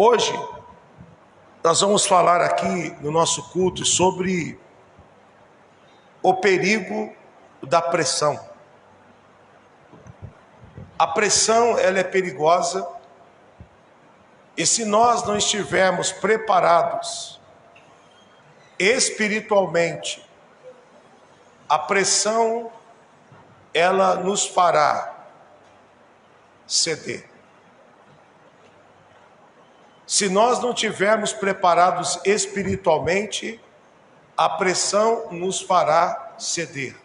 Hoje, nós vamos falar aqui no nosso culto sobre o perigo da pressão. A pressão, ela é perigosa, e se nós não estivermos preparados espiritualmente, a pressão, ela nos fará ceder. Se nós não tivermos preparados espiritualmente, a pressão nos fará ceder.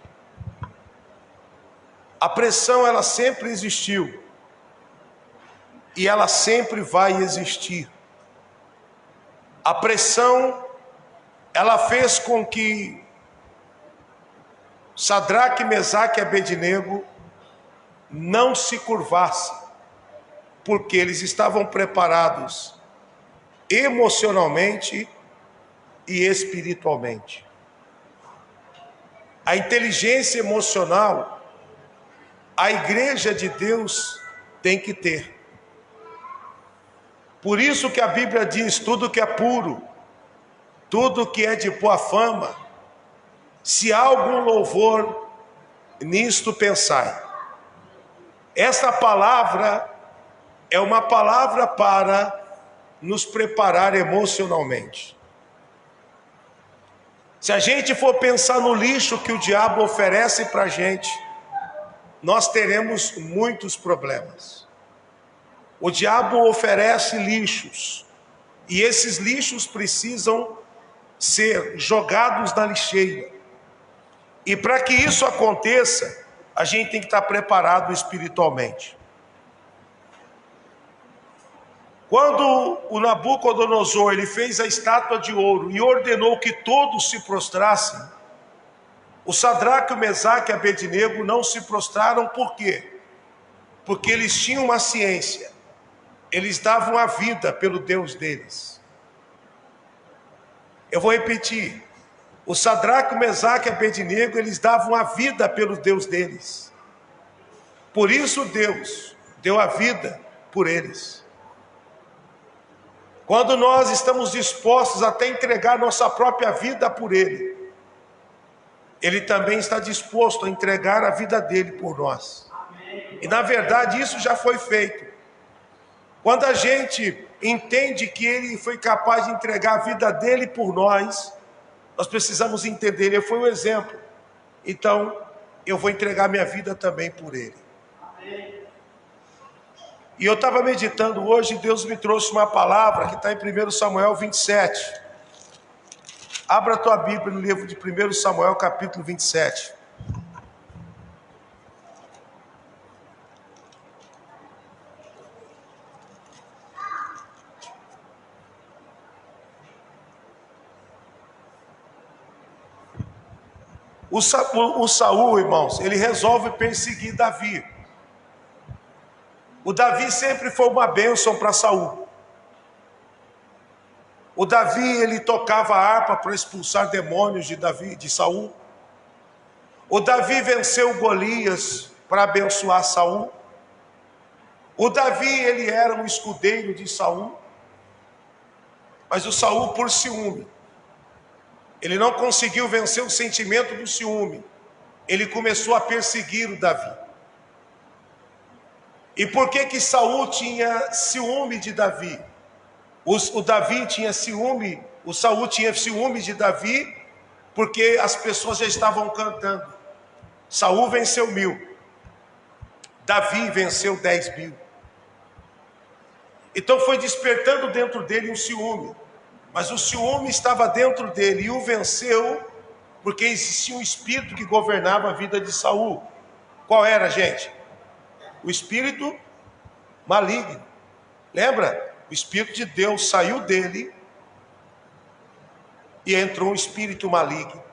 A pressão, ela sempre existiu e ela sempre vai existir. A pressão, ela fez com que Sadraque, Mesaque e Abednego não se curvassem, porque eles estavam preparados emocionalmente e espiritualmente. A inteligência emocional, a igreja de Deus tem que ter. Por isso que a Bíblia diz: tudo que é puro, tudo que é de boa fama, se há algum louvor, nisto pensai. Essa palavra é uma palavra para nos preparar emocionalmente. Se a gente for pensar no lixo que o diabo oferece para a gente, nós teremos muitos problemas. O diabo oferece lixos, e esses lixos precisam ser jogados na lixeira. E para que isso aconteça, a gente tem que estar preparado espiritualmente. Quando o Nabucodonosor ele fez a estátua de ouro e ordenou que todos se prostrassem, o Sadraque, o Mesaque e Abednego não se prostraram. Por quê? Porque eles tinham uma ciência, eles davam a vida pelo Deus deles. Eu vou repetir: o Sadraque, o Mesaque e Abednego, eles davam a vida pelo Deus deles. Por isso Deus deu a vida por eles. Quando nós estamos dispostos até entregar nossa própria vida por Ele, Ele também está disposto a entregar a vida dele por nós. E na verdade isso já foi feito. Quando a gente entende que Ele foi capaz de entregar a vida dele por nós, nós precisamos entender: Ele foi um exemplo, então eu vou entregar minha vida também por Ele. E eu estava meditando hoje, Deus me trouxe uma palavra que está em 1 Samuel 27. Abra a tua Bíblia no livro de 1 Samuel, capítulo 27. O Saul, irmãos, ele resolve perseguir Davi. O Davi sempre foi uma bênção para Saul. O Davi, ele tocava harpa para expulsar demônios de Saul. O Davi venceu Golias para abençoar Saul. O Davi, ele era um escudeiro de Saul. Mas o Saul, por ciúme, ele não conseguiu vencer o sentimento do ciúme. Ele começou a perseguir o Davi. E por que Saul tinha ciúme de Davi? O Davi tinha ciúme, o Saul tinha ciúme de Davi, porque as pessoas já estavam cantando: Saul venceu 1000, Davi venceu 10.000. Então foi despertando dentro dele um ciúme, mas o ciúme estava dentro dele e o venceu, porque existia um espírito que governava a vida de Saul. Qual era, gente? O espírito maligno. Lembra? O Espírito de Deus saiu dele e entrou um espírito maligno.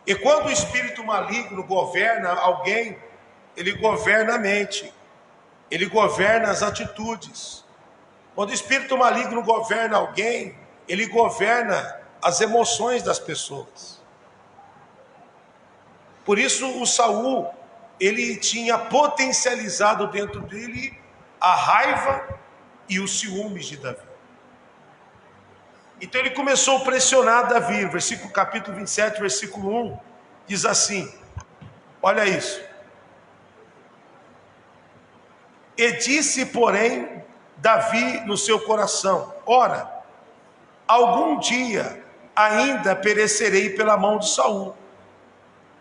E quando o espírito maligno governa alguém, ele governa a mente, ele governa as atitudes. Quando o espírito maligno governa alguém, ele governa as emoções das pessoas. Por isso o Saul, ele tinha potencializado dentro dele a raiva e os ciúmes de Davi. Então ele começou a pressionar Davi. Capítulo 27, versículo 1, diz assim, olha isso. E disse, porém, Davi no seu coração, ora, algum dia ainda perecerei pela mão de Saul.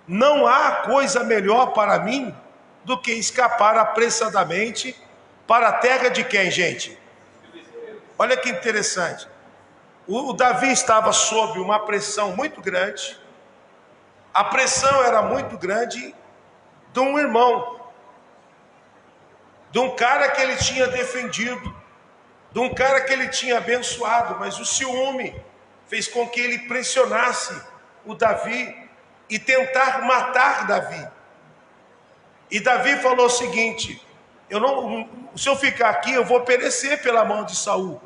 Não há coisa melhor para mim do que escapar apressadamente para a terra de quem, gente? Olha que interessante. O Davi estava sob uma pressão muito grande. A pressão era muito grande de um irmão, de um cara que ele tinha defendido, de um cara que ele tinha abençoado, mas o ciúme fez com que ele pressionasse o Davi e tentar matar Davi. E Davi falou o seguinte, se eu ficar aqui eu vou perecer pela mão de Saul.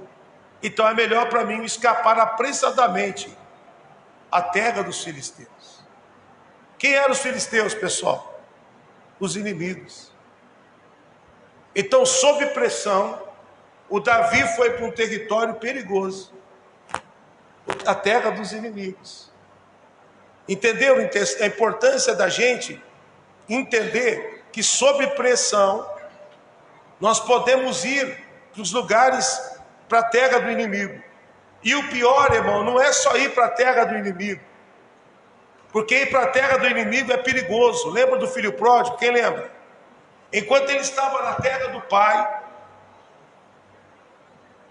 Então é melhor para mim escapar apressadamente à terra dos filisteus. Quem eram os filisteus, pessoal? Os inimigos. Então, sob pressão, o Davi foi para um território perigoso, a terra dos inimigos. Entenderam a importância da gente entender que sob pressão nós podemos ir para os lugares, para a terra do inimigo. E o pior, irmão, não é só ir para a terra do inimigo, porque ir para a terra do inimigo é perigoso. Lembra do filho pródigo? Quem lembra? Enquanto ele estava na terra do pai,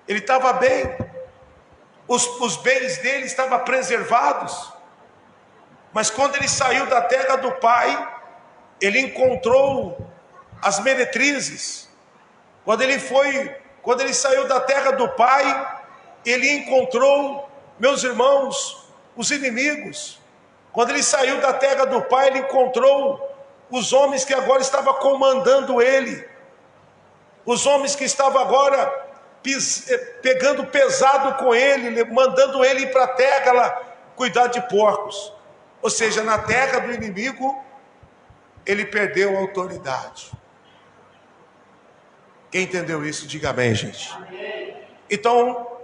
ele estava bem, os bens dele estavam preservados, mas quando ele saiu da terra do pai, ele encontrou as meretrizes. Quando ele saiu da terra do pai, ele encontrou, meus irmãos, os inimigos. Quando ele saiu da terra do pai, ele encontrou os homens que agora estavam comandando ele, os homens que estavam agora pegando pesado com ele, mandando ele ir para a terra lá, cuidar de porcos. Ou seja, na terra do inimigo, ele perdeu a autoridade. Quem entendeu isso, diga amém, gente. Então,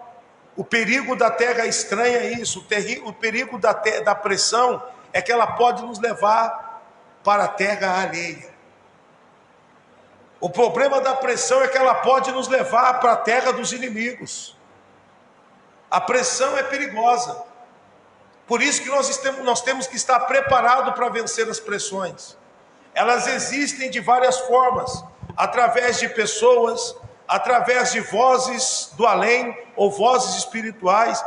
o perigo da terra estranha é isso. O perigo da pressão é que ela pode nos levar para a terra alheia. O problema da pressão é que ela pode nos levar para a terra dos inimigos. A pressão é perigosa. Por isso que nós temos que estar preparados para vencer as pressões. Elas existem de várias formas, através de pessoas, através de vozes do além ou vozes espirituais.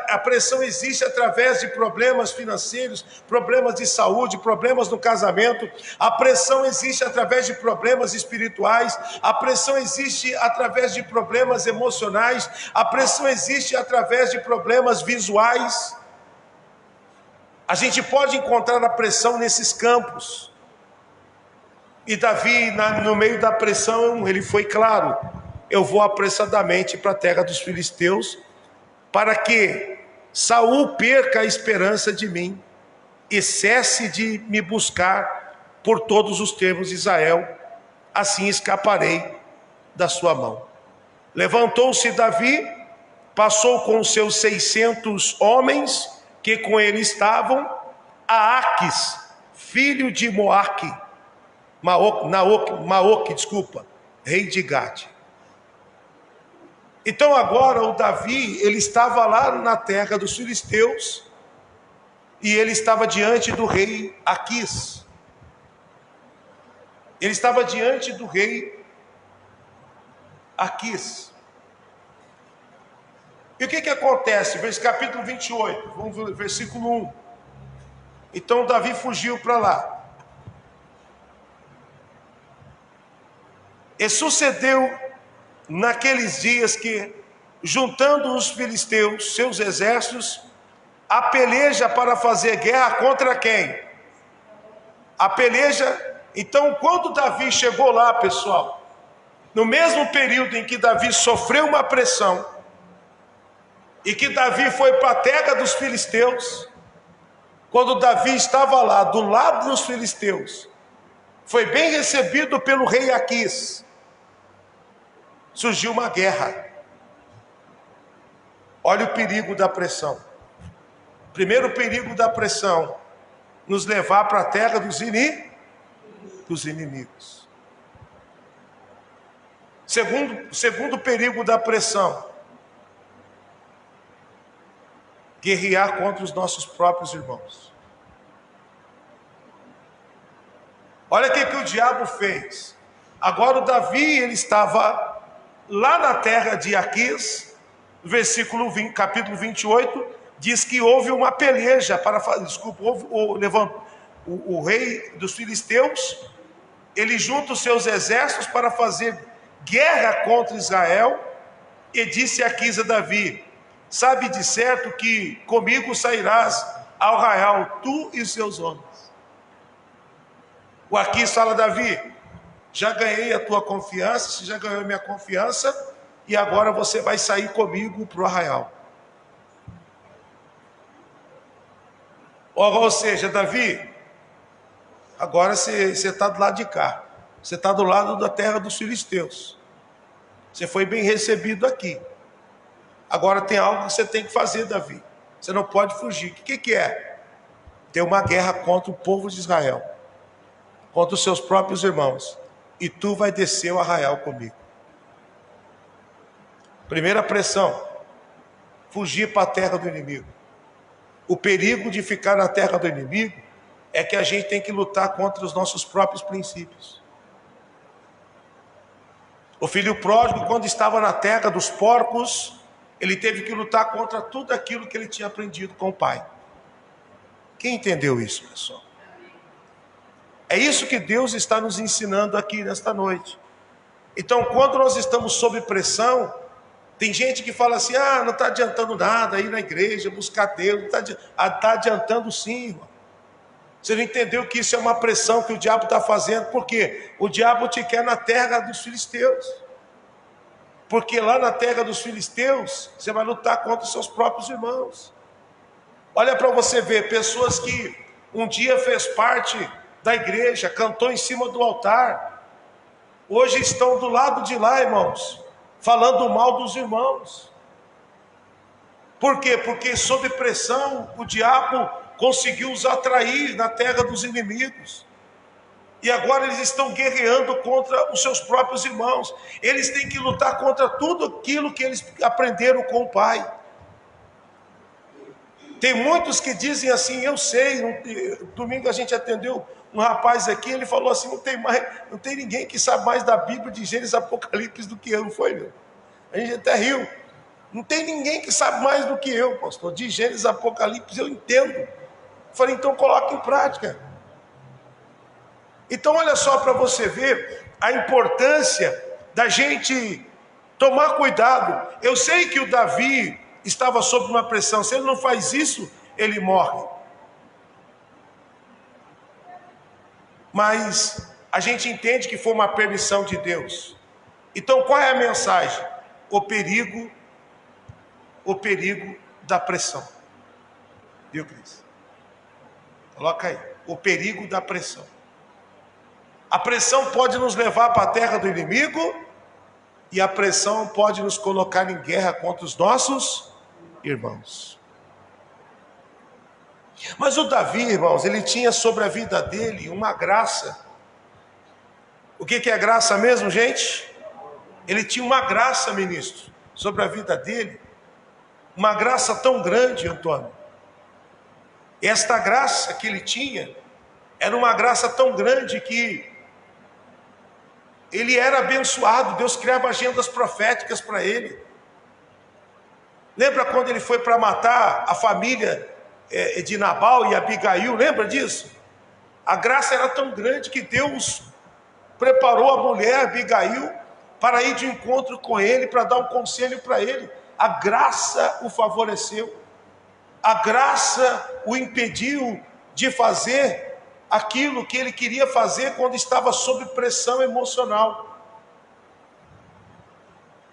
A pressão existe através de problemas financeiros, problemas de saúde, problemas no casamento. A pressão existe através de problemas espirituais. A pressão existe através de problemas emocionais. A pressão existe através de problemas visuais. A gente pode encontrar a pressão nesses campos. E Davi, no meio da pressão, ele foi claro: eu vou apressadamente para a terra dos filisteus, para que Saul perca a esperança de mim e cesse de me buscar por todos os termos de Israel, assim escaparei da sua mão. Levantou-se Davi, passou com os seus 600 homens que com ele estavam, a Aques, filho de Maoque, rei de Gade. Então agora o Davi, ele estava lá na terra dos filisteus, e ele estava diante do rei Aquis. Ele estava diante do rei Aquis. E o que acontece? Capítulo 28, vamos ver, versículo 1. Então Davi fugiu para lá. E sucedeu naqueles dias que, juntando os filisteus, seus exércitos, a peleja para fazer guerra contra quem? A peleja. Então, quando Davi chegou lá, pessoal, no mesmo período em que Davi sofreu uma pressão, e que Davi foi para a terra dos filisteus, quando Davi estava lá, do lado dos filisteus, foi bem recebido pelo rei Aquis. surgiu uma guerra. Olha o perigo da pressão. Primeiro perigo da pressão, nos levar para a terra dos inimigos. Segundo perigo da pressão, guerrear contra os nossos próprios irmãos. Olha o que o diabo fez. Agora o Davi, ele estava lá na terra de Aquis, versículo 20, capítulo 28, diz que houve uma peleja para fazer, o rei dos filisteus, ele junta os seus exércitos para fazer guerra contra Israel, e disse Aquis a Davi: sabe de certo que comigo sairás ao arraial, tu e os seus homens. O Aquis fala: Davi, já ganhei a tua confiança, você já ganhou a minha confiança, e agora você vai sair comigo para o arraial. Ou seja, Davi, agora você está do lado de cá, você está do lado da terra dos filisteus, você foi bem recebido aqui. Agora tem algo que você tem que fazer, Davi, você não pode fugir. O que é? Ter uma guerra contra o povo de Israel, contra os seus próprios irmãos, e tu vai descer o arraial comigo. Primeira pressão, fugir para a terra do inimigo. O perigo de ficar na terra do inimigo é que a gente tem que lutar contra os nossos próprios princípios. O filho pródigo, quando estava na terra dos porcos, ele teve que lutar contra tudo aquilo que ele tinha aprendido com o pai. Quem entendeu isso, pessoal? É isso que Deus está nos ensinando aqui nesta noite. Então, quando nós estamos sob pressão, tem gente que fala assim: não está adiantando nada ir na igreja, buscar Deus. Está adiantando sim, irmão. Você não entendeu que isso é uma pressão que o diabo está fazendo? Por quê? O diabo te quer na terra dos filisteus. Porque lá na terra dos filisteus, você vai lutar contra os seus próprios irmãos. Olha para você ver, pessoas que um dia fez parte da igreja, cantou em cima do altar, hoje estão do lado de lá, irmãos, falando mal dos irmãos. Por quê? Porque sob pressão o diabo conseguiu os atrair na terra dos inimigos. E agora eles estão guerreando contra os seus próprios irmãos. Eles têm que lutar contra tudo aquilo que eles aprenderam com o pai. Tem muitos que dizem assim: eu sei. Domingo a gente atendeu um rapaz aqui, ele falou assim: não tem ninguém que sabe mais da Bíblia, de Gênesis, Apocalipse do que eu. Não foi, meu? A gente até riu. Não tem ninguém que sabe mais do que eu, pastor. De Gênesis, Apocalipse eu entendo. Eu falei: então coloque em prática. Então olha só para você ver a importância da gente tomar cuidado. Eu sei que o Davi estava sob uma pressão. Se ele não faz isso, ele morre. Mas a gente entende que foi uma permissão de Deus. Então qual é a mensagem? O perigo da pressão. Viu, Cris? Coloca aí. O perigo da pressão. A pressão pode nos levar para a terra do inimigo, e a pressão pode nos colocar em guerra contra os nossos irmãos. Mas o Davi, irmãos, ele tinha sobre a vida dele uma graça. O que é graça mesmo, gente? Ele tinha uma graça, ministro, sobre a vida dele. Uma graça tão grande, Antônio. Esta graça que ele tinha era uma graça tão grande que ele era abençoado. Deus criava agendas proféticas para ele. Lembra quando ele foi para matar a família de Nabal e Abigail? Lembra disso? A graça era tão grande que Deus preparou a mulher Abigail para ir de encontro com ele, para dar um conselho para ele. A graça o favoreceu. A graça o impediu de fazer aquilo que ele queria fazer quando estava sob pressão emocional.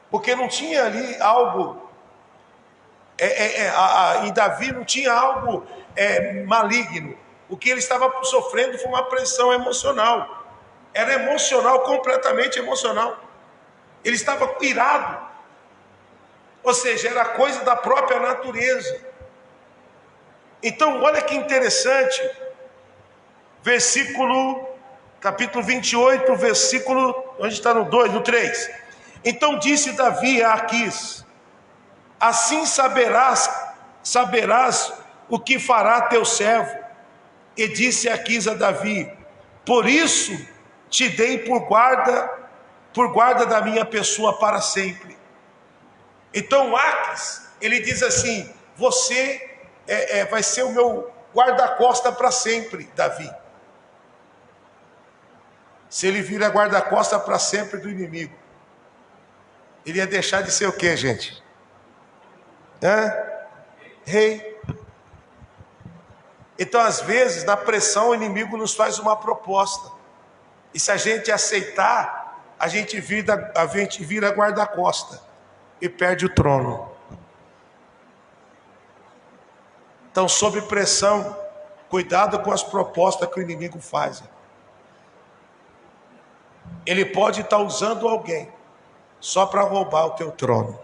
Porque não tinha ali algo, em Davi não tinha algo maligno. O que ele estava sofrendo foi uma pressão emocional. Era emocional, completamente emocional. Ele estava irado. Ou seja, era coisa da própria natureza. Então, olha que interessante. Capítulo 28, versículo, onde está no 2, no 3. Então disse Davi a Aquis: assim saberás o que fará teu servo. E disse Aquis a Davi: por isso te dei por guarda da minha pessoa para sempre. Então Aquis, ele diz assim: você vai ser o meu guarda-costa para sempre, Davi. Se ele vira guarda-costa para sempre do inimigo, ele ia deixar de ser o quê, gente? Rei. Então, às vezes, na pressão, o inimigo nos faz uma proposta. E se a gente aceitar, a gente vira guarda-costa e perde o trono. Então, sob pressão, cuidado com as propostas que o inimigo faz. Ele pode estar usando alguém só para roubar o teu trono,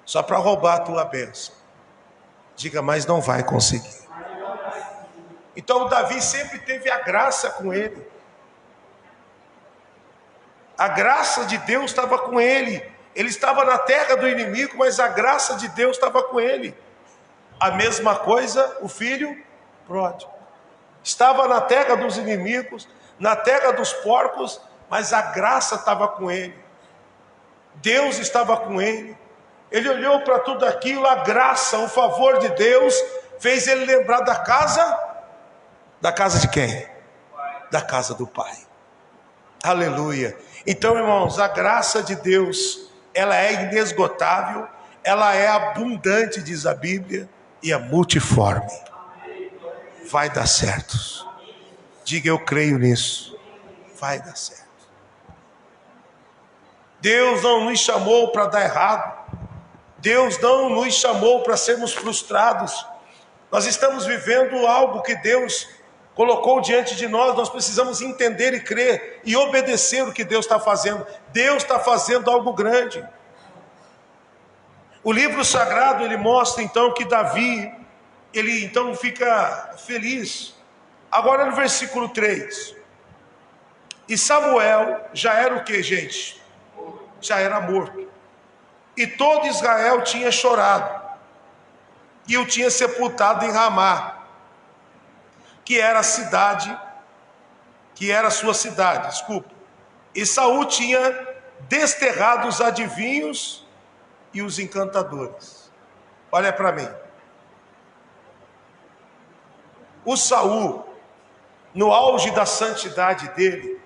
só para roubar a tua bênção. Diga, mas não vai conseguir. Então o Davi sempre teve a graça com ele. A graça de Deus estava com ele. Ele estava na terra do inimigo, mas a graça de Deus estava com ele. A mesma coisa o filho pródigo. Estava na terra dos inimigos, na terra dos porcos, mas a graça estava com ele. Deus estava com ele. Ele olhou para tudo aquilo, a graça, o favor de Deus fez ele lembrar da casa de quem? Da casa do Pai. Aleluia. Então, irmãos, a graça de Deus, ela é inesgotável, ela é abundante, diz a Bíblia, e é multiforme. Vai dar certo. Diga, eu creio nisso. Vai dar certo. Deus não nos chamou para dar errado. Deus não nos chamou para sermos frustrados. Nós estamos vivendo algo que Deus colocou diante de nós. Nós precisamos entender e crer e obedecer o que Deus está fazendo. Deus está fazendo algo grande. O livro sagrado, ele mostra então que Davi, ele então fica feliz. Agora no versículo 3. E Samuel já era o que, gente? Já era morto. E todo Israel tinha chorado. E o tinha sepultado em Ramá, que era a sua cidade, desculpa. E Saul tinha desterrado os adivinhos e os encantadores. Olha para mim. O Saul, no auge da santidade dele,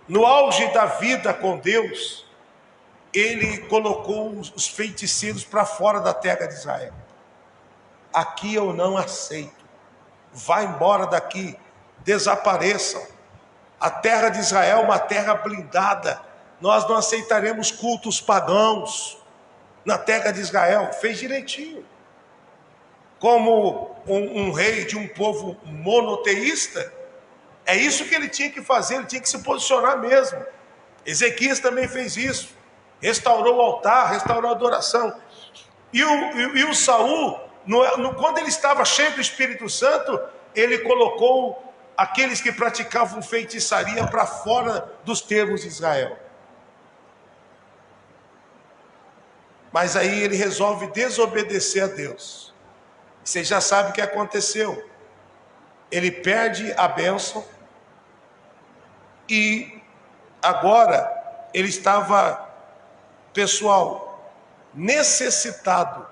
no auge da vida com Deus, ele colocou os feiticeiros para fora da terra de Israel. Aqui eu não aceito. Vai embora daqui. Desapareçam. A terra de Israel é uma terra blindada. Nós não aceitaremos cultos pagãos na terra de Israel. Fez direitinho. Como um rei de um povo monoteísta, é isso que ele tinha que fazer. Ele tinha que se posicionar mesmo. Ezequias também fez isso. Restaurou o altar, restaurou a adoração. E o Saul, quando ele estava cheio do Espírito Santo, ele colocou aqueles que praticavam feitiçaria para fora dos termos de Israel. Mas aí ele resolve desobedecer a Deus. Você já sabe o que aconteceu. Ele perde a bênção e agora ele estava, pessoal, necessitado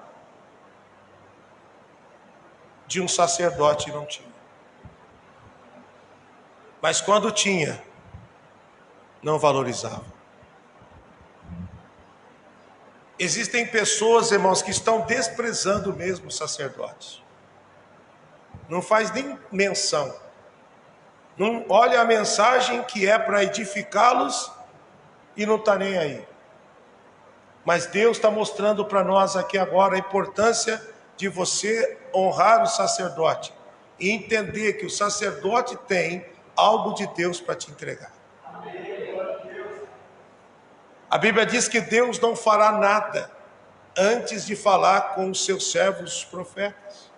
de um sacerdote e não tinha. Mas quando tinha, não valorizava. Existem pessoas, irmãos, que estão desprezando mesmo o sacerdote. Não faz nem menção. Não olha a mensagem que é para edificá-los e não está nem aí. Mas Deus está mostrando para nós aqui agora a importância de você honrar o sacerdote e entender que o sacerdote tem algo de Deus para te entregar. A Bíblia diz que Deus não fará nada antes de falar com os seus servos, os profetas.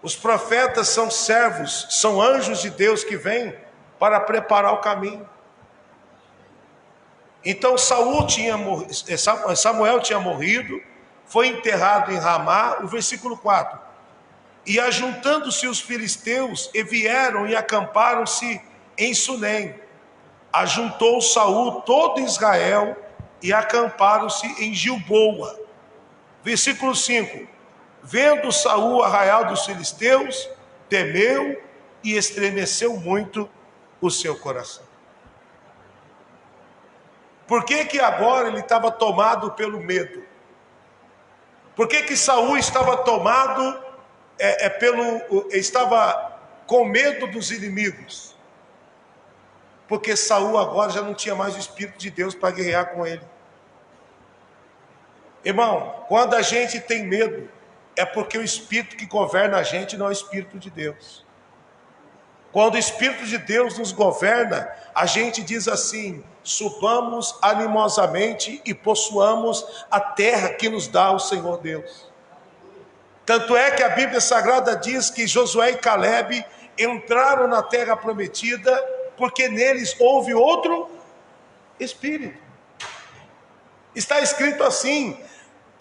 Os profetas são servos, são anjos de Deus que vêm para preparar o caminho. Então Samuel tinha morrido, foi enterrado em Ramá, o versículo 4. E ajuntando-se os filisteus, e vieram e acamparam-se em Sunem. Ajuntou Saul todo Israel e acamparam-se em Gilboa. Versículo 5. Vendo Saul o arraial dos filisteus, temeu e estremeceu muito o seu coração. Por que agora ele estava tomado pelo medo? Por que Saul estava tomado estava com medo dos inimigos? Porque Saul agora já não tinha mais o Espírito de Deus para guerrear com ele. Irmão, quando a gente tem medo, é porque o Espírito que governa a gente não é o Espírito de Deus. Quando o Espírito de Deus nos governa, a gente diz assim: subamos animosamente e possuamos a terra que nos dá o Senhor Deus. Tanto é que a Bíblia Sagrada diz que Josué e Calebe entraram na terra prometida porque neles houve outro Espírito. Está escrito assim: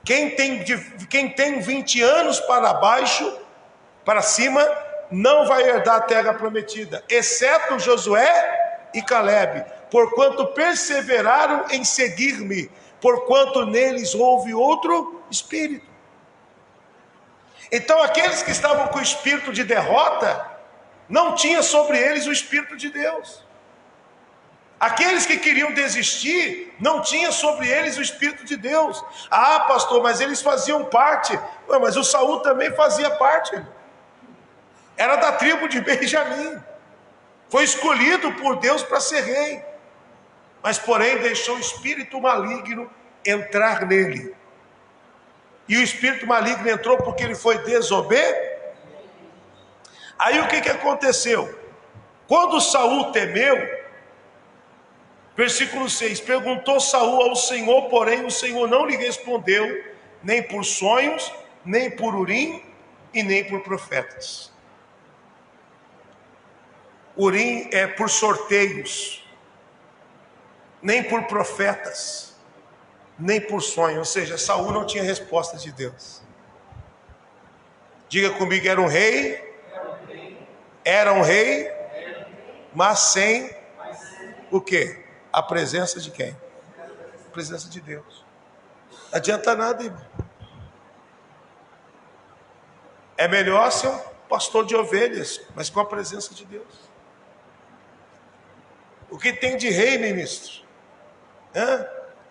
quem tem 20 anos para baixo, para cima, não vai herdar a terra prometida, exceto Josué e Calebe, porquanto perseveraram em seguir-me, porquanto neles houve outro Espírito. Então aqueles que estavam com o espírito de derrota, não tinha sobre eles o Espírito de Deus. Aqueles que queriam desistir, não tinha sobre eles o Espírito de Deus. Ah, pastor, mas eles faziam parte. Mas o Saul também fazia parte. Era da tribo de Benjamim. Foi escolhido por Deus para ser rei. Mas porém deixou o espírito maligno entrar nele. E o espírito maligno entrou porque ele foi desobediente. Aí o que aconteceu? Quando Saul temeu, versículo 6, perguntou Saul ao Senhor, porém o Senhor não lhe respondeu, nem por sonhos, nem por Urim, e nem por profetas. Urim é por sorteios, nem por profetas, nem por sonhos. Ou seja, Saul não tinha resposta de Deus. Diga comigo, era um rei, mas sem o quê? A presença de quem? A presença de Deus. Não adianta nada, irmão. É melhor ser um pastor de ovelhas, mas com a presença de Deus. O que tem de rei, ministro?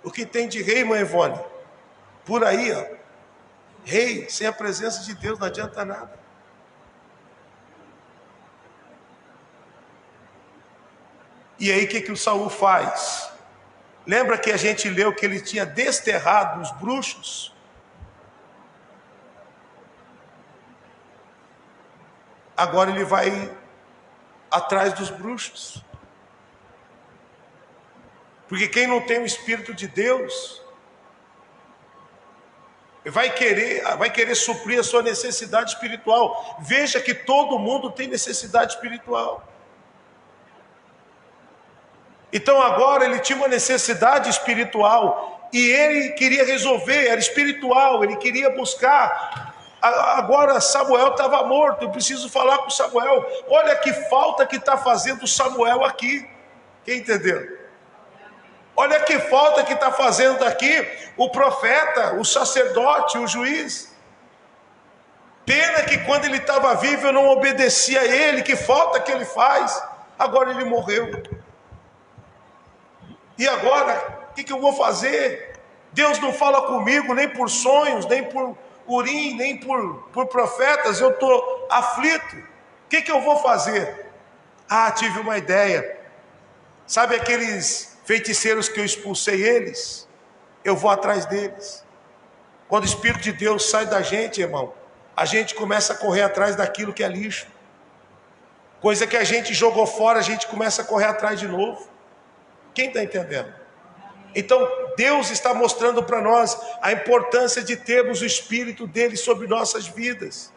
O que tem de rei, irmã Ivone? Por aí, ó. Rei, sem a presença de Deus, não adianta nada. E aí o que o Saul faz? Lembra que a gente leu que ele tinha desterrado os bruxos? Agora ele vai atrás dos bruxos. Porque quem não tem o Espírito de Deus vai querer suprir a sua necessidade espiritual. Veja que todo mundo tem necessidade espiritual. Então agora ele tinha uma necessidade espiritual e ele queria resolver, era espiritual, ele queria buscar. Agora Samuel estava morto, eu preciso falar com Samuel. Olha que falta que está fazendo Samuel aqui. Quem entendeu? Olha que falta que está fazendo aqui o profeta, o sacerdote, o juiz. Pena que quando ele estava vivo eu não obedecia a ele, que falta que ele faz. Agora ele morreu. E agora, o que eu vou fazer? Deus não fala comigo nem por sonhos, nem por Urim, nem por profetas. Eu estou aflito. O que eu vou fazer? Ah, tive uma ideia. Sabe aqueles feiticeiros que eu expulsei eles? Eu vou atrás deles. Quando o Espírito de Deus sai da gente, irmão, a gente começa a correr atrás daquilo que é lixo. Coisa que a gente jogou fora, a gente começa a correr atrás de novo. Quem está entendendo? Então Deus está mostrando para nós a importância de termos o Espírito dele sobre nossas vidas.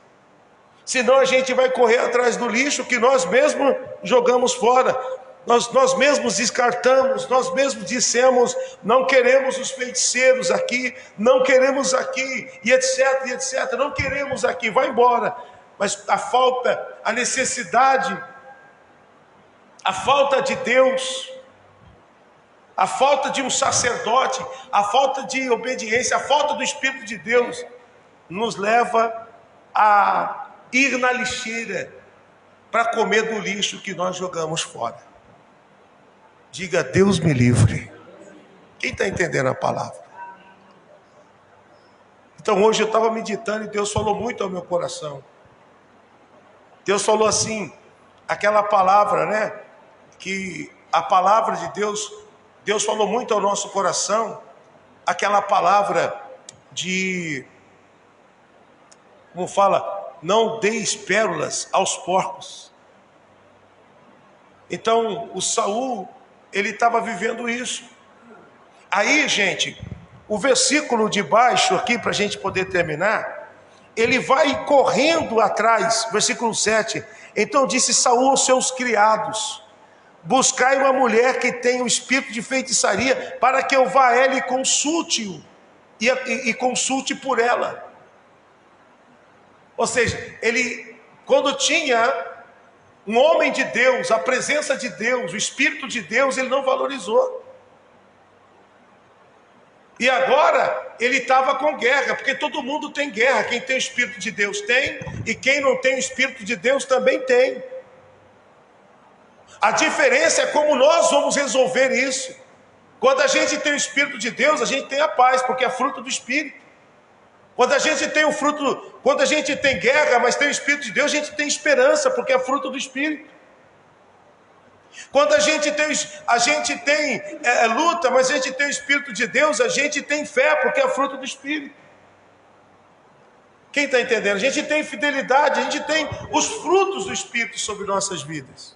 Senão a gente vai correr atrás do lixo que nós mesmos jogamos fora. Nós mesmos descartamos, nós mesmos dissemos, não queremos os feiticeiros aqui, não queremos aqui, e etc, não queremos aqui, vai embora. Mas a falta, a necessidade, a falta de Deus, a falta de um sacerdote, a falta de obediência, a falta do Espírito de Deus, nos leva a ir na lixeira para comer do lixo que nós jogamos fora. Diga, Deus me livre. Quem está entendendo a palavra? Então hoje eu estava meditando e Deus falou muito ao meu coração. Deus falou assim, aquela palavra, né? Que a palavra de Deus, Deus falou muito ao nosso coração, aquela palavra de, como fala, não deis pérolas aos porcos. Então o Saul, ele estava vivendo isso. Aí, gente, o versículo de baixo aqui, para a gente poder terminar, ele vai correndo atrás, versículo 7. Então disse Saul aos seus criados: buscai uma mulher que tenha o espírito de feitiçaria, para que eu vá a ela e consulte-o, e consulte por ela. Ou seja, ele, quando tinha um homem de Deus, a presença de Deus, o Espírito de Deus, ele não valorizou. E agora ele estava com guerra, porque todo mundo tem guerra. Quem tem o Espírito de Deus tem, e quem não tem o Espírito de Deus também tem. A diferença é como nós vamos resolver isso. Quando a gente tem o Espírito de Deus, a gente tem a paz, porque é fruto do Espírito. Quando a gente tem o fruto, quando a gente tem guerra, mas tem o Espírito de Deus, a gente tem esperança, porque é fruto do Espírito. Quando a gente tem luta, mas a gente tem o Espírito de Deus, a gente tem fé, porque é fruto do Espírito. Quem está entendendo? A gente tem fidelidade, a gente tem os frutos do Espírito sobre nossas vidas.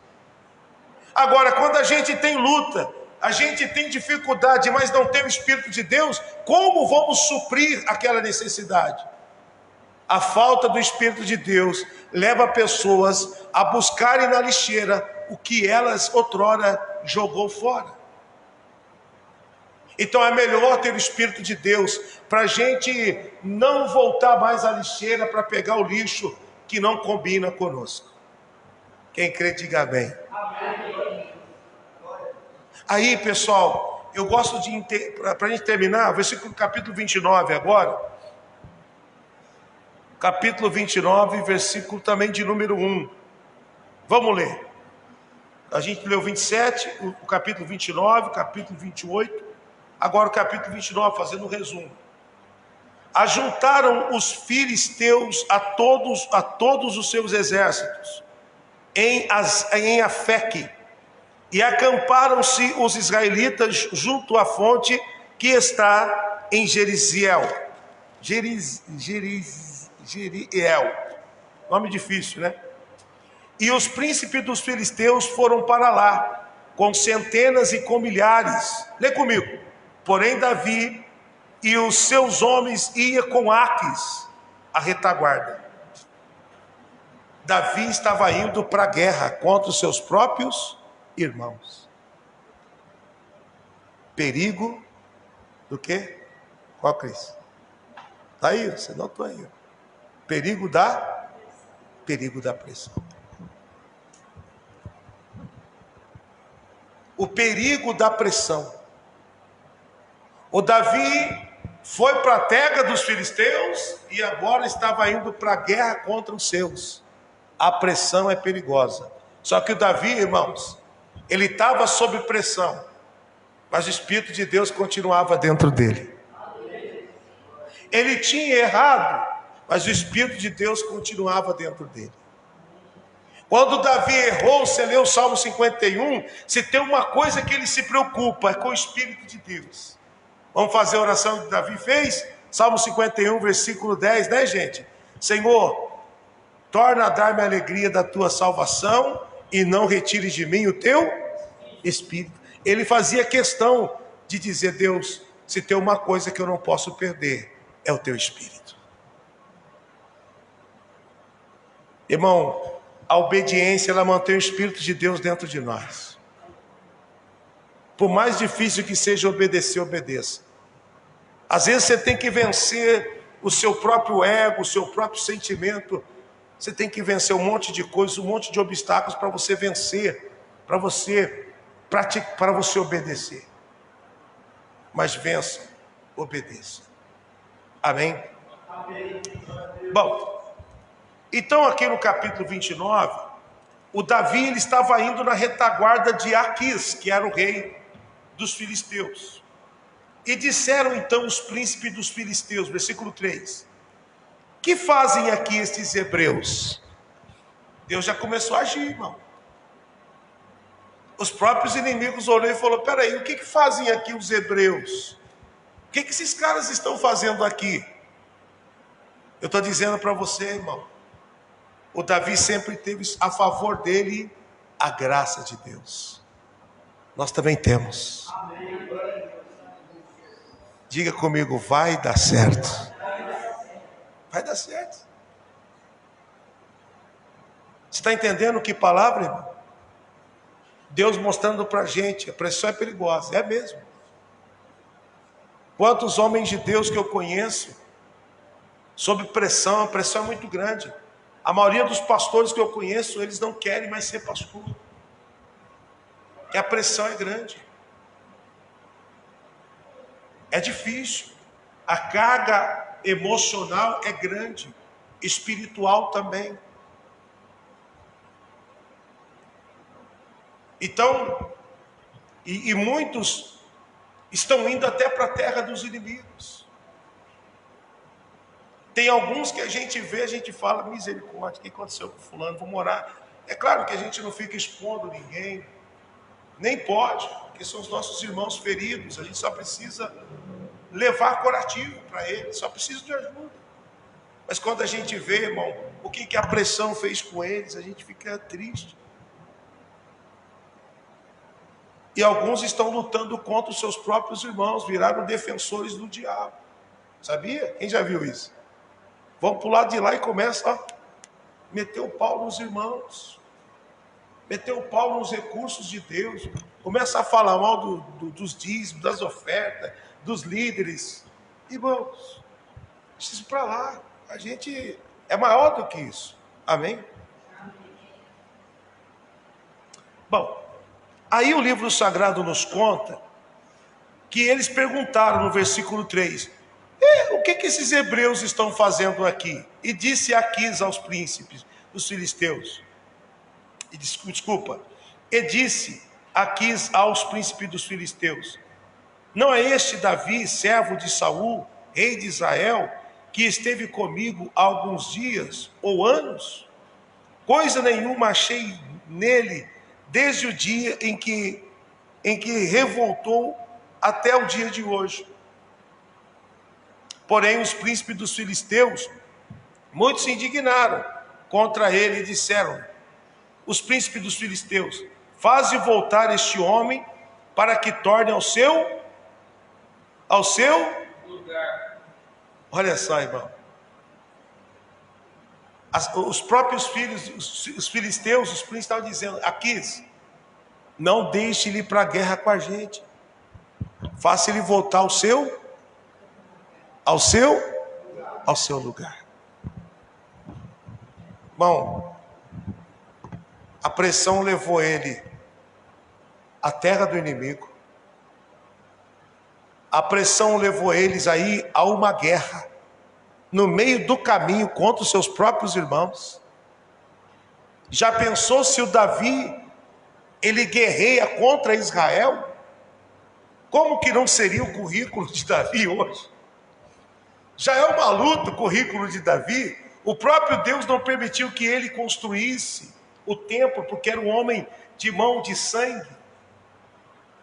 Agora, quando a gente tem luta, a gente tem dificuldade, mas não tem o Espírito de Deus, como vamos suprir aquela necessidade? A falta do Espírito de Deus leva pessoas a buscarem na lixeira o que elas outrora jogou fora. Então é melhor ter o Espírito de Deus para a gente não voltar mais à lixeira para pegar o lixo que não combina conosco. Quem crê, diga amém. Aí, pessoal, eu gosto de, para a gente terminar, versículo capítulo 29 agora. Capítulo 29, versículo também de número 1. Vamos ler. A gente leu 27, o capítulo 29, capítulo 28. Agora o capítulo 29, fazendo um resumo. Ajuntaram os filisteus a todos os seus exércitos em Afeque, e acamparam-se os israelitas junto à fonte que está em Jeriziel. Nome difícil, né? E os príncipes dos filisteus foram para lá, com centenas e com milhares. Lê comigo. Porém Davi e os seus homens iam com Aques, a retaguarda. Davi estava indo para a guerra contra os seus próprios irmãos. Perigo do quê? Qual, Cris? Está aí, você não está aí. Perigo da pressão. O perigo da pressão. O Davi foi para a terra dos filisteus e agora estava indo para a guerra contra os seus. A pressão é perigosa. Só que o Davi, irmãos, ele estava sob pressão, mas o Espírito de Deus continuava dentro dele. Ele tinha errado, mas o Espírito de Deus continuava dentro dele. Quando Davi errou, você leu o Salmo 51, se tem uma coisa que ele se preocupa, é com o Espírito de Deus. Vamos fazer a oração que Davi fez? Salmo 51, versículo 10, né, gente? Senhor, torna a dar-me a alegria da tua salvação e não retires de mim o teu Espírito. ele fazia questão de dizer: Deus, se tem uma coisa que eu não posso perder, é o teu Espírito. Irmão, a obediência, ela mantém o Espírito de Deus dentro de nós. Por mais difícil que seja obedecer, obedeça. Às vezes você tem que vencer o seu próprio ego, o seu próprio sentimento. Você tem que vencer um monte de coisas, um monte de obstáculos para você vencer, para você praticar, para você obedecer. Mas vença, obedeça. Amém? Amém. Bom, então aqui no capítulo 29, o Davi, ele estava indo na retaguarda de Aquis, que era o rei dos filisteus. E disseram então os príncipes dos filisteus, versículo 3: que fazem aqui estes hebreus? Deus já começou a agir, irmão. Os próprios inimigos olharam e falaram: peraí, o que fazem aqui os hebreus? O que esses caras estão fazendo aqui? Eu estou dizendo para você, irmão, o Davi sempre teve a favor dele a graça de Deus. Nós também temos. Diga comigo: vai dar certo. Vai dar certo. Você está entendendo que palavra, irmão? Deus mostrando para a gente: a pressão é perigosa. É mesmo. Quantos homens de Deus que eu conheço, sob pressão, a pressão é muito grande. A maioria dos pastores que eu conheço, eles não querem mais ser pastor. Porque a pressão é grande. É difícil. A carga emocional é grande. Espiritual também. Então, e muitos estão indo até para a terra dos inimigos. Tem alguns que a gente vê, a gente fala: misericórdia, o que aconteceu com fulano? Vou morar. É claro que a gente não fica expondo ninguém, nem pode, porque são os nossos irmãos feridos. A gente só precisa levar curativo para eles, só precisa de ajuda. Mas quando a gente vê, irmão, o que a pressão fez com eles, a gente fica triste. E alguns estão lutando contra os seus próprios irmãos, viraram defensores do diabo. Sabia? Quem já viu isso? Vão para o lado de lá e começam a meter o pau nos irmãos, meter o pau nos recursos de Deus, começa a falar mal dos dízimos, das ofertas, dos líderes. Irmãos, deixa isso para lá. A gente é maior do que isso. Amém? Bom, aí o livro sagrado nos conta que eles perguntaram no versículo 3: o que esses hebreus estão fazendo aqui? E disse Aquis aos príncipes dos filisteus, e disse Aquis aos príncipes dos filisteus: não é este Davi, servo de Saul, rei de Israel, que esteve comigo há alguns dias ou anos? Coisa nenhuma achei nele desde o dia em que revoltou até o dia de hoje. Porém, os príncipes dos filisteus, muitos se indignaram contra ele e disseram: os príncipes dos filisteus, faze voltar este homem para que torne ao seu lugar. Olha só, irmão. Os próprios filhos, os filisteus, os príncipes estavam dizendo: Aquis, não deixe ele ir para a guerra com a gente. Faça ele voltar ao seu lugar. Bom, a pressão levou ele à terra do inimigo. A pressão levou eles aí a uma guerra, no meio do caminho, contra os seus próprios irmãos. Já pensou se o Davi, ele guerreia contra Israel? Como que não seria o currículo de Davi hoje? Já é uma luta o currículo de Davi. O próprio Deus não permitiu que ele construísse o templo, porque era um homem de mão de sangue.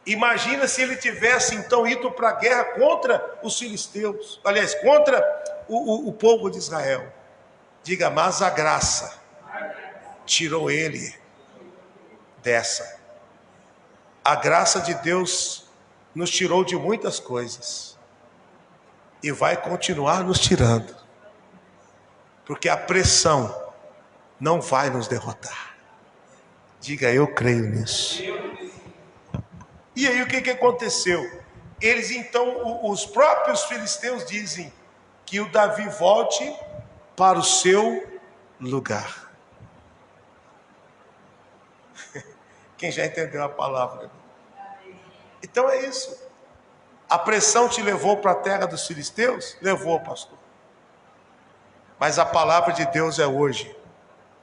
Imagina se ele tivesse então ido para a guerra contra os filisteus, aliás, contra o povo de Israel. Diga: mas a graça tirou ele dessa. A graça de Deus nos tirou de muitas coisas e vai continuar nos tirando, porque a pressão não vai nos derrotar. Diga, eu creio nisso. E aí o que aconteceu? Eles então, os próprios filisteus dizem que o Davi volte para o seu lugar. Quem já entendeu a palavra? Então é isso. A pressão te levou para a terra dos filisteus? Levou, pastor. Mas a palavra de Deus é hoje.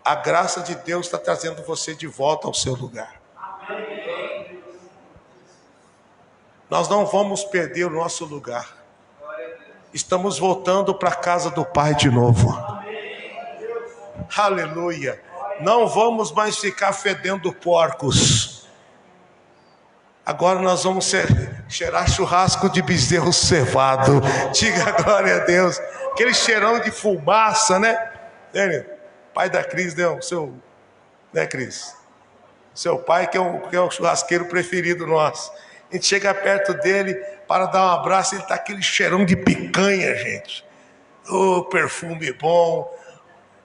A graça de Deus está trazendo você de volta ao seu lugar. Nós não vamos perder o nosso lugar. Estamos voltando para a casa do Pai de novo. Aleluia. Não vamos mais ficar fedendo porcos. Agora nós vamos cheirar churrasco de bezerro cevado. Diga glória a Deus. Aquele cheirão de fumaça, né? Pai da Cris, né? O seu, né, Cris? Seu pai que é o churrasqueiro preferido nosso. A gente chega perto dele para dar um abraço, ele está aquele cheirão de picanha, gente. Oh, perfume bom.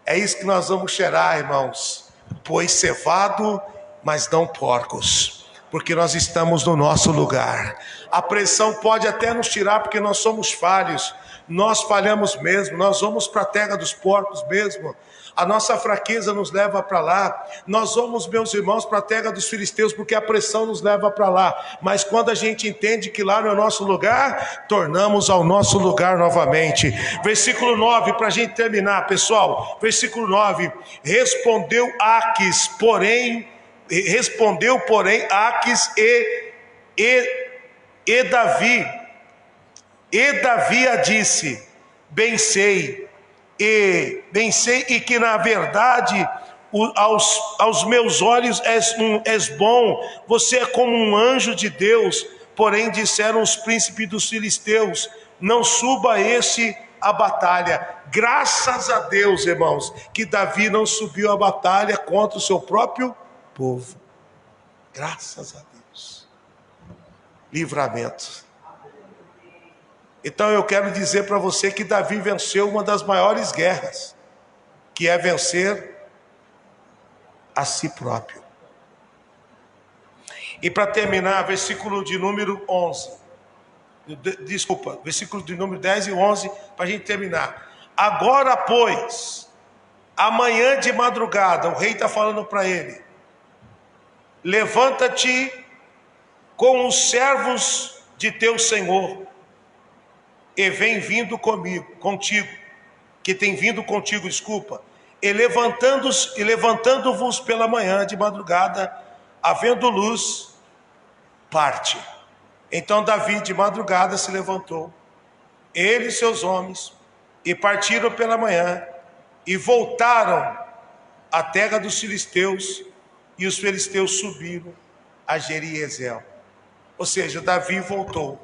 É isso que nós vamos cheirar, irmãos. Pois cevado, mas não porcos. Porque nós estamos no nosso lugar. A pressão pode até nos tirar, porque nós somos falhos. Nós falhamos mesmo, nós vamos para a terra dos porcos mesmo. A nossa fraqueza nos leva para lá. Nós vamos, meus irmãos, para a terra dos filisteus, porque a pressão nos leva para lá. Mas quando a gente entende que lá não é o nosso lugar, tornamos ao nosso lugar novamente. Versículo 9, para a gente terminar, pessoal. Versículo 9. Respondeu, porém, Aques e Davi. E Davi a disse: bem sei e que na verdade aos meus olhos és bom, você é como um anjo de Deus. Porém disseram os príncipes dos filisteus: não suba este a batalha. Graças a Deus, irmãos, que Davi não subiu a batalha contra o seu próprio povo. Graças a Deus. Livramento. Então eu quero dizer para você que Davi venceu uma das maiores guerras, que é vencer a si próprio. E para terminar, versículo de número 11. Versículo de número 10 e 11, para a gente terminar. Agora, pois, amanhã de madrugada, o rei está falando para ele: levanta-te com os servos de teu senhor, e vem vindo contigo, e levantando-vos pela manhã de madrugada, havendo luz, parte. Então Davi de madrugada se levantou, ele e seus homens, e partiram pela manhã, e voltaram à terra dos filisteus, e os filisteus subiram a Jeriézel. Ou seja, Davi voltou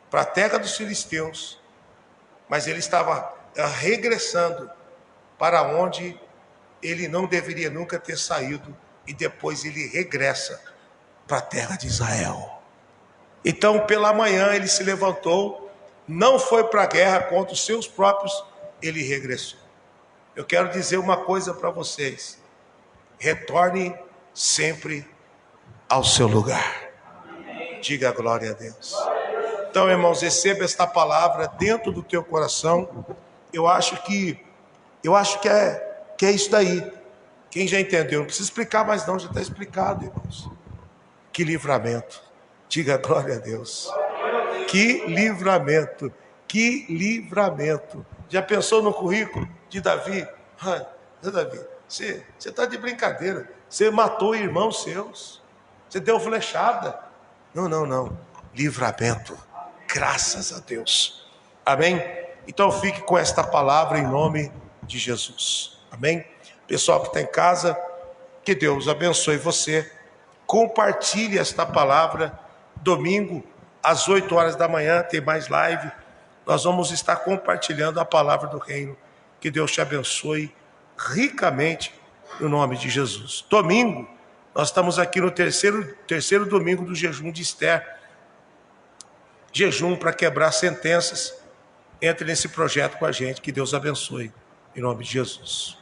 para a terra dos filisteus, mas ele estava regressando para onde ele não deveria nunca ter saído, e depois ele regressa para a terra de Israel. Então pela manhã ele se levantou, não foi para a guerra contra os seus próprios, ele regressou. Eu quero dizer uma coisa para vocês: retorne sempre ao seu lugar. Diga glória a Deus. Então, irmãos, receba esta palavra dentro do teu coração. Eu acho que é isso daí. Quem já entendeu, não precisa explicar mais não, já está explicado, irmãos. Que livramento. Diga glória a Deus. Que livramento. Que livramento. Já pensou no currículo de Davi? Davi, você está de brincadeira. Você matou irmãos seus. Você deu flechada. Não. Livramento. Graças a Deus. Amém? Então fique com esta palavra em nome de Jesus. Amém? Pessoal que está em casa, que Deus abençoe você. Compartilhe esta palavra. Domingo, às 8 horas da manhã, tem mais live. Nós vamos estar compartilhando a palavra do reino. Que Deus te abençoe ricamente no nome de Jesus. Domingo, Nós estamos aqui no terceiro domingo do jejum de Esther. Jejum para quebrar sentenças. Entre nesse projeto com a gente. Que Deus abençoe. Em nome de Jesus.